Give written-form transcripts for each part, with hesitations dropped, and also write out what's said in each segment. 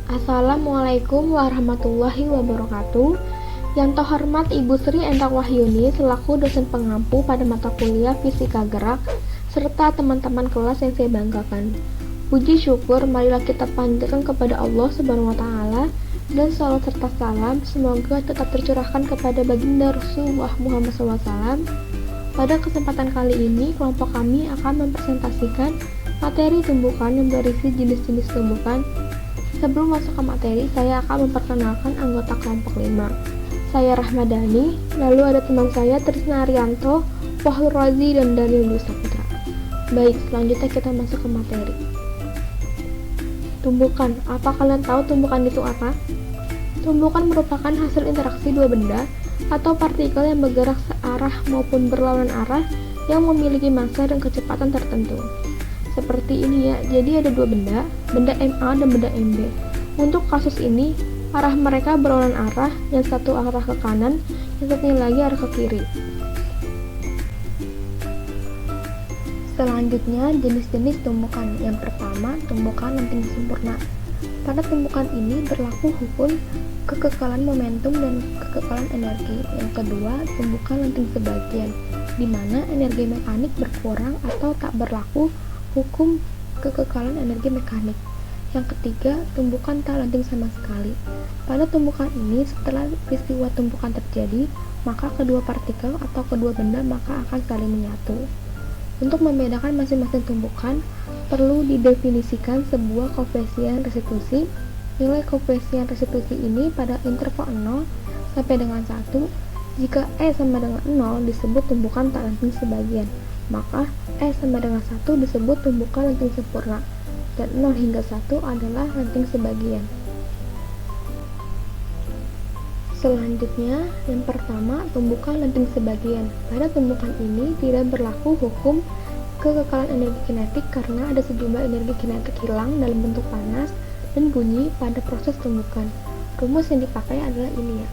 Assalamualaikum warahmatullahi wabarakatuh. Yang terhormat Ibu Sri Endang Wahyuni selaku dosen pengampu pada mata kuliah Fisika Gerak serta teman-teman kelas yang saya banggakan. Puji syukur marilah kita panjatkan kepada Allah Subhanahu wa taala dan salawat serta salam semoga tetap tercurahkan kepada baginda Rasulullah Muhammad SAW. Pada kesempatan kali ini kelompok kami akan mempresentasikan materi tumbukan yang berisi jenis-jenis tumbukan. Sebelum masuk ke materi, saya akan memperkenalkan anggota kelompok 5. Saya Rahmadani, lalu ada teman saya Trisna Arianto, Wahyu Razi, dan Daniel Dwi Saputra. Baik, selanjutnya kita masuk ke materi. Tumbukan, apa kalian tahu tumbukan itu apa? Tumbukan merupakan hasil interaksi dua benda atau partikel yang bergerak searah maupun berlawanan arah yang memiliki massa dan kecepatan tertentu. Seperti ini ya, jadi ada dua benda MA dan benda MB. Untuk kasus ini, arah mereka berlawanan arah, yang satu arah ke kanan, yang satunya lagi arah ke kiri. Selanjutnya, jenis-jenis tumbukan. Yang pertama, tumbukan lenting sempurna. Pada tumbukan ini berlaku hukum kekekalan momentum dan kekekalan energi. Yang kedua, tumbukan lenting sebagian, di mana energi mekanik berkurang atau tak berlaku hukum kekekalan energi mekanik. Yang ketiga, tumbukan tak lenting sama sekali. Pada tumbukan ini, setelah peristiwa tumbukan terjadi, maka kedua partikel atau kedua benda maka akan saling menyatu. Untuk membedakan masing-masing tumbukan, perlu didefinisikan sebuah koefisien restitusi. Nilai koefisien restitusi ini pada interval 0 sampai dengan 1. Jika E sama dengan 0 disebut tumbukan tak lenting sebagian, maka E sama dengan 1 disebut tumbukan lenting sempurna, dan 0 hingga 1 adalah lenting sebagian. Selanjutnya, yang pertama, tumbukan lenting sebagian. Pada tumbukan ini tidak berlaku hukum kekekalan energi kinetik karena ada sejumlah energi kinetik hilang dalam bentuk panas dan bunyi pada proses tumbukan. Rumus yang dipakai adalah ini ya.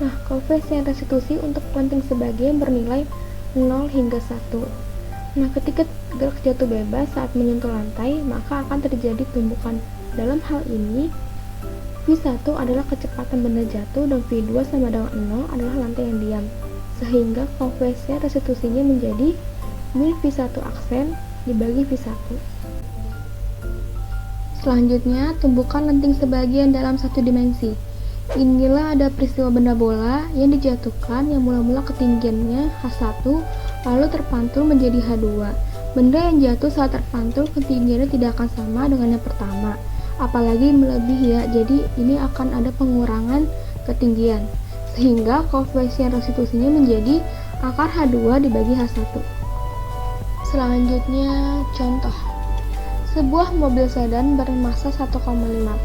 Nah, koefisien restitusi untuk lenting sebagian bernilai 0 hingga 1. Nah, ketika gerak jatuh bebas saat menyentuh lantai, maka akan terjadi tumbukan. Dalam hal ini, V1 adalah kecepatan benda jatuh dan V2 sama dengan 0 adalah lantai yang diam. Sehingga koefisien restitusinya menjadi mil V1 aksen dibagi V1. Selanjutnya, tumbukan lenting sebagian dalam satu dimensi. Inilah ada peristiwa benda bola yang dijatuhkan yang mula-mula ketinggiannya H1 lalu terpantul menjadi H2. Benda yang jatuh saat terpantul ketinggiannya tidak akan sama dengan yang pertama, apalagi melebihi ya, jadi ini akan ada pengurangan ketinggian, sehingga koefisien restitusinya menjadi akar H2 dibagi H1. Selanjutnya, contoh. Sebuah mobil sedan bermassa 1,5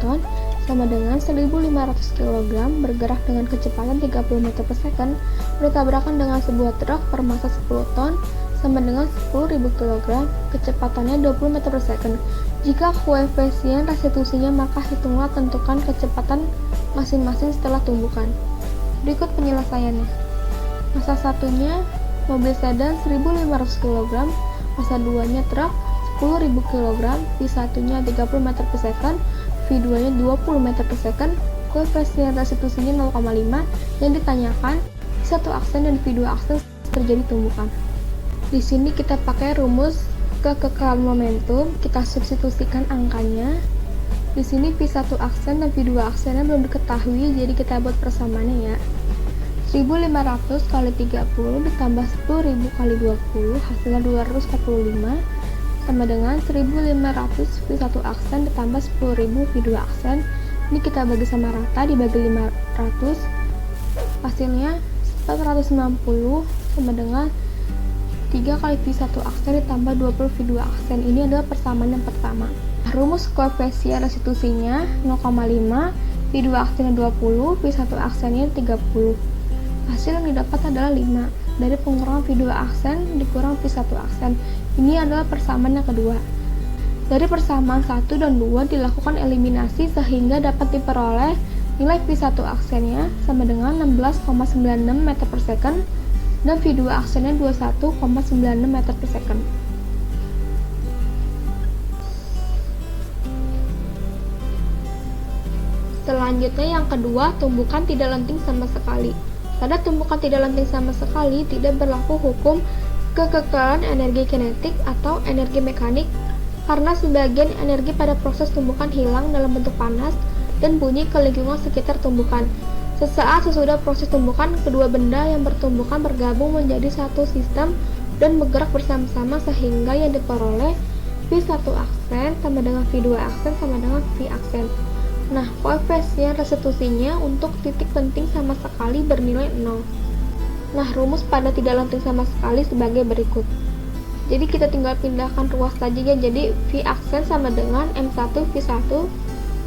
ton sama dengan 1.500 kg bergerak dengan kecepatan 30 meter per second bertabrakan dengan sebuah truk bermassa 10 ton sama dengan 10.000 kg kecepatannya 20 meter per second. Jika koefisien restitusinya maka hitunglah tentukan kecepatan masing-masing setelah tumbukan. Berikut penyelesaiannya. Massa satunya mobil sedan 1.500 kg, massa 2-nya truk 10.000 kg, V1-nya 30 meter per second, V2-nya 20 meter per second, koefisien restitusinya 0,5. Yang ditanyakan, V1 aksen dan V2 aksen terjadi tumbukan. Di sini kita pakai rumus kekekalan momentum, kita substitusikan angkanya. Di sini V1 aksen dan V2 aksennya belum diketahui, jadi kita buat persamaannya ya. 1.500 kali 30 ditambah 10.000 kali 20 hasilnya 245 sama dengan 1.500 V1 aksen ditambah 10.000 V2 aksen. Ini kita bagi sama rata dibagi 500, hasilnya 490 sama dengan 3 kali V1 aksen ditambah 20 V2 aksen. Ini adalah persamaan yang pertama. Rumus koefisien restitusinya 0,5, V2 aksennya 20, V1 aksennya 30. Hasil yang didapat adalah 5. Dari pengurangan V2 aksen dikurang V1 aksen. Ini adalah persamaan yang kedua. Dari persamaan 1 dan 2 dilakukan eliminasi sehingga dapat diperoleh nilai V1 aksennya sama dengan 16,96 meter per second dan V2 aksennya 21,96 meter per second. Selanjutnya yang kedua, tumbukan tidak lenting sama sekali. Pada tumbukan tidak lenting sama sekali, tidak berlaku hukum kekekalan energi kinetik atau energi mekanik karena sebagian energi pada proses tumbukan hilang dalam bentuk panas dan bunyi ke lingkungan sekitar tumbukan. Sesaat sesudah proses tumbukan, kedua benda yang bertumbukan bergabung menjadi satu sistem dan bergerak bersama-sama sehingga yang diperoleh V1 aksen sama dengan V2 aksen sama dengan V aksen. Nah, koefisien restitusinya untuk titik lenting sama sekali bernilai 0. Nah, rumus pada tidak lenting sama sekali sebagai berikut. Jadi kita tinggal pindahkan ruas saja ya. Jadi V aksen sama dengan M1 V1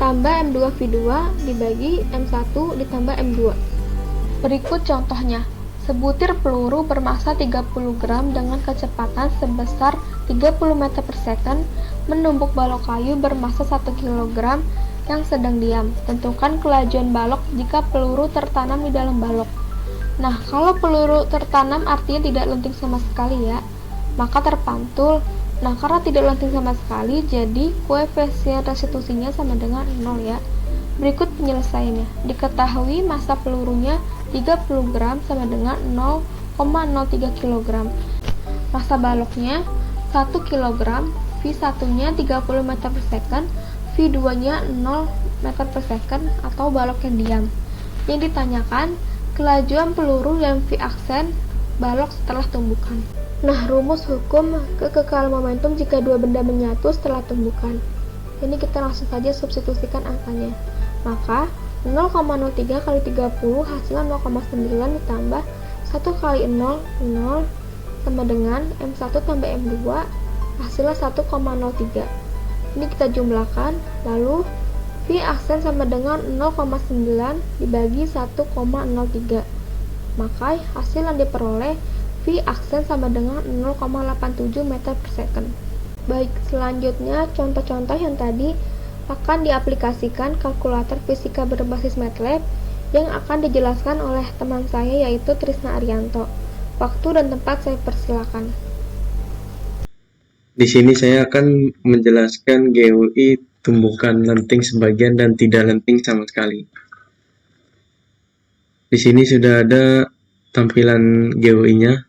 tambah M2 V2 dibagi M1 ditambah M2. Berikut contohnya. Sebutir peluru bermassa 30 gram dengan kecepatan sebesar 30 meter per second menumbuk balok kayu bermassa 1 kg yang sedang diam. Tentukan kelajuan balok jika peluru tertanam di dalam balok. Nah, kalau peluru tertanam artinya tidak lenting sama sekali ya, maka terpantul. Nah, karena tidak lenting sama sekali, jadi koefisien restitusinya sama dengan 0 ya. Berikut penyelesaiannya. Diketahui massa pelurunya 30 gram sama dengan 0,03 kg. Massa baloknya 1 kg, V1-nya 30 meter per second, V2-nya 0 meter per second atau balok yang diam. Yang ditanyakan kelajuan peluru dan V aksen balok setelah tumbukan. Nah, rumus hukum kekekalan momentum jika dua benda menyatu setelah tumbukan. Ini kita langsung saja substitusikan angkanya. Maka 0,03 kali 30 hasilnya 0,9 ditambah 1 kali 0, 0 sama dengan M1 tambah M2 hasilnya 1,03. Ini kita jumlahkan, lalu V aksen sama dengan 0,9 dibagi 1,03. Maka hasil yang diperoleh V aksen sama dengan 0,87 meter per second. Baik, selanjutnya contoh-contoh yang tadi akan diaplikasikan kalkulator fisika berbasis MATLAB yang akan dijelaskan oleh teman saya yaitu Trisna Arianto. Waktu dan tempat saya persilakan. Di sini saya akan menjelaskan GUI tumbukan lenting sebagian dan tidak lenting sama sekali. Di sini sudah ada tampilan GUI-nya.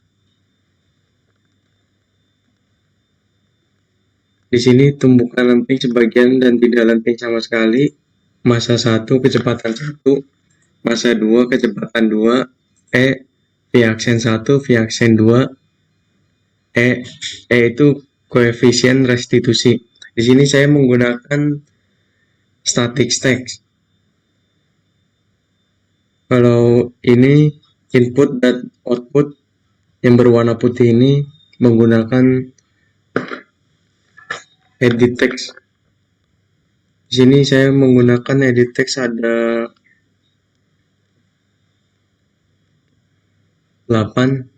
Di sini tumbukan lenting sebagian dan tidak lenting sama sekali. Massa 1 kecepatan 1, massa 2 kecepatan 2, V aksen 1, V aksen 2, E itu koefisien restitusi. Di sini saya menggunakan static text. Kalau ini input dan output yang berwarna putih ini menggunakan edit text. Di sini saya menggunakan edit text ada 8,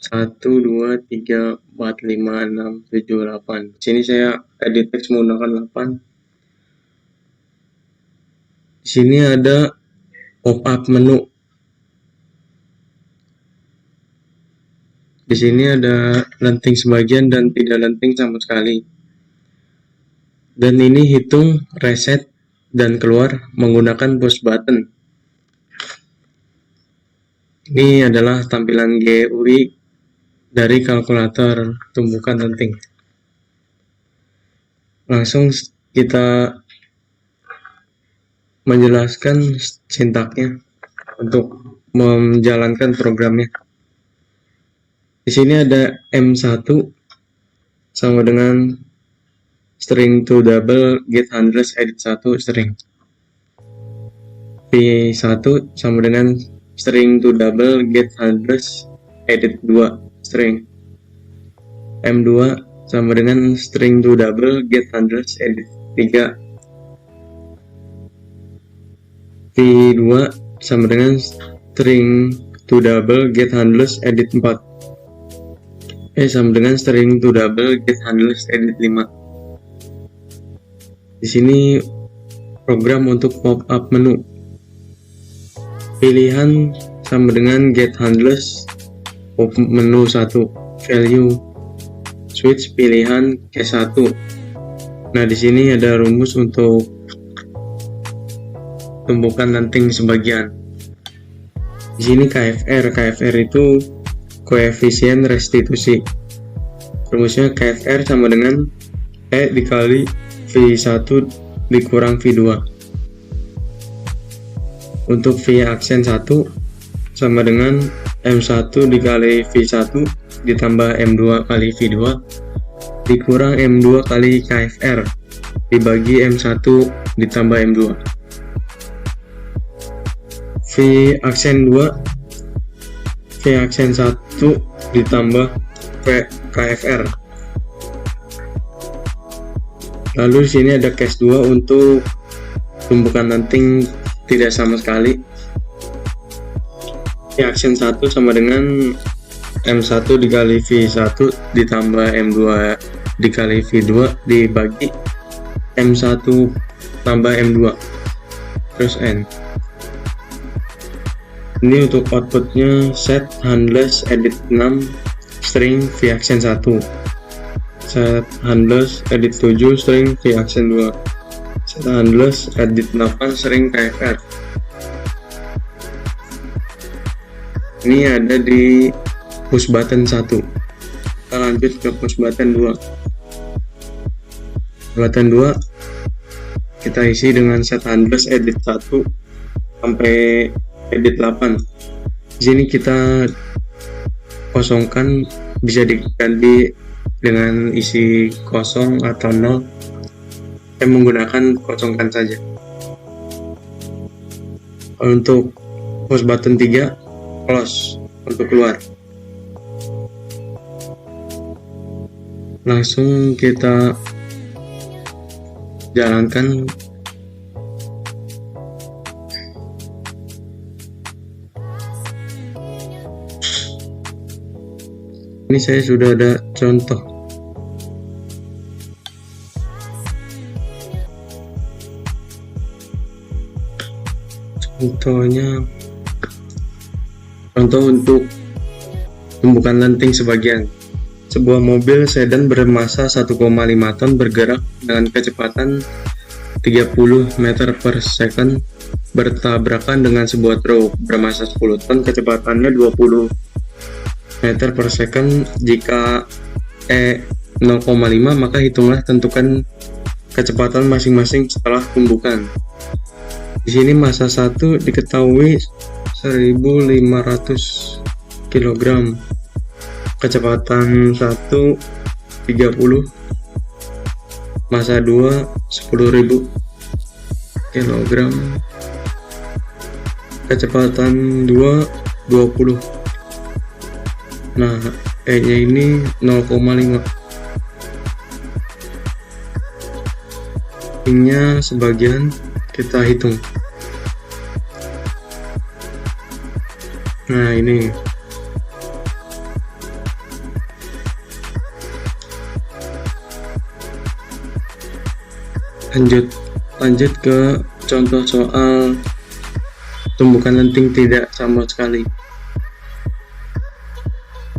1, 2, 3, 4, 5, 6, 7, 8. Di sini saya edit text menggunakan 8. Di sini ada pop-up menu. Di sini ada lenting sebagian dan tidak lenting sama sekali. Dan ini hitung, reset, dan keluar menggunakan push button. Ini adalah tampilan GUI dari kalkulator tumbukan lenting. Langsung kita menjelaskan sintaknya untuk menjalankan programnya. Di sini ada M1 sama dengan string to double get handles edit 1 string. V1 sama dengan string to double get handles edit 2 string. M2 sama dengan string to double get handles edit 3. V2 sama dengan string to double get handles edit 4. Sama dengan string to double get handles edit 5. Di sini program untuk pop-up menu. Pilihan sama dengan get handles pop menu 1, value switch pilihan case 1. Nah, di sini ada rumus untuk tumbukan lenting sebagian. Di sini KFR itu koefisien restitusi. Rumusnya KFR sama dengan E dikali V1 dikurang V2. Untuk V aksen 1 sama dengan M1 dikali V1 ditambah M2 kali V2 dikurang M2 kali KFR dibagi M1 ditambah M2. V aksen 2 V aksen 1 ditambah V KFR. Lalu di sini ada case 2 untuk tumbukan lenting tidak sama sekali. V aksen 1 sama dengan M1 dikali V1 ditambah M2 dikali V2 dibagi M1 tambah M2 terus N. Ini untuk outputnya set handles edit 6 string V aksen 1, set handles edit 7 string V aksen 2, set handles edit 8 string KFR. Ini ada di push button 1. Kita lanjut ke push button 2. Button 2 kita isi dengan set handles edit 1 sampai edit 8. Di sini kita kosongkan, bisa diganti dengan isi kosong atau 0. Saya menggunakan kosongkan saja. Untuk push button 3 close untuk keluar. Langsung kita jalankan. Ini saya sudah ada contoh. Contoh untuk tumbukan lenting sebagian. Sebuah mobil sedan bermasa 1,5 ton bergerak dengan kecepatan 30 meter per second bertabrakan dengan sebuah truk bermasa 10 ton kecepatannya 20 meter per second. Jika E 0,5 maka hitunglah tentukan kecepatan masing-masing setelah tumbukan. Di sini massa 1 diketahui 1500 kg, kecepatan 1 30, massa 2 10.000 kg, kecepatan 2 20. Nah, E-nya ini 0,5. Nya sebagian kita hitung. Nah, ini lanjut ke contoh soal tumbukan lenting tidak sama sekali.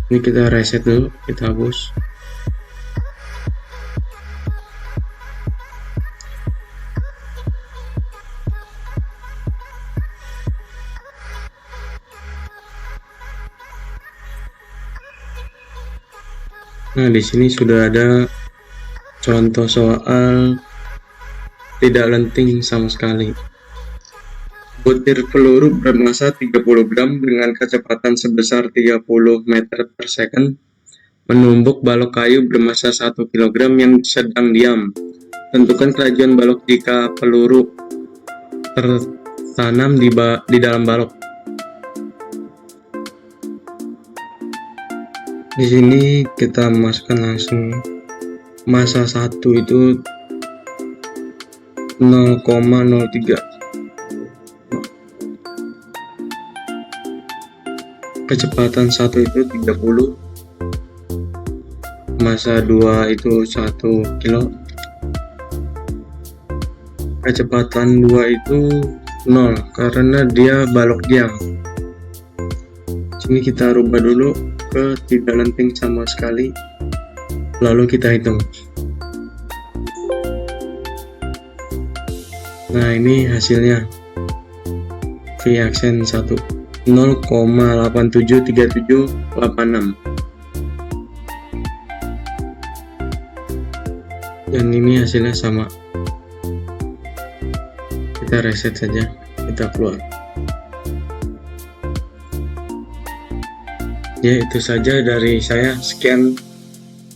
Ini kita reset dulu, kita hapus. Nah, di sini sudah ada contoh soal tidak lenting sama sekali. Butir peluru bermassa 30 gram dengan kecepatan sebesar 30 meter per second menumbuk balok kayu bermassa 1 kg yang sedang diam. Tentukan kelajuan balok jika peluru tertanam di dalam balok. Di sini kita masukkan langsung massa 1 itu 0,03. Kecepatan 1 itu 30, massa 2 itu 1 kilo, kecepatan 2 itu 0 karena dia balok diam. Sini kita rubah dulu ke tidak lenting sama sekali, lalu kita hitung. Nah, ini hasilnya V aksen 1 0,873786. Dan ini hasilnya sama. Kita reset saja, kita keluar. Ya, itu saja dari saya. Sekian.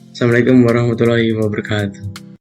Assalamualaikum warahmatullahi wabarakatuh.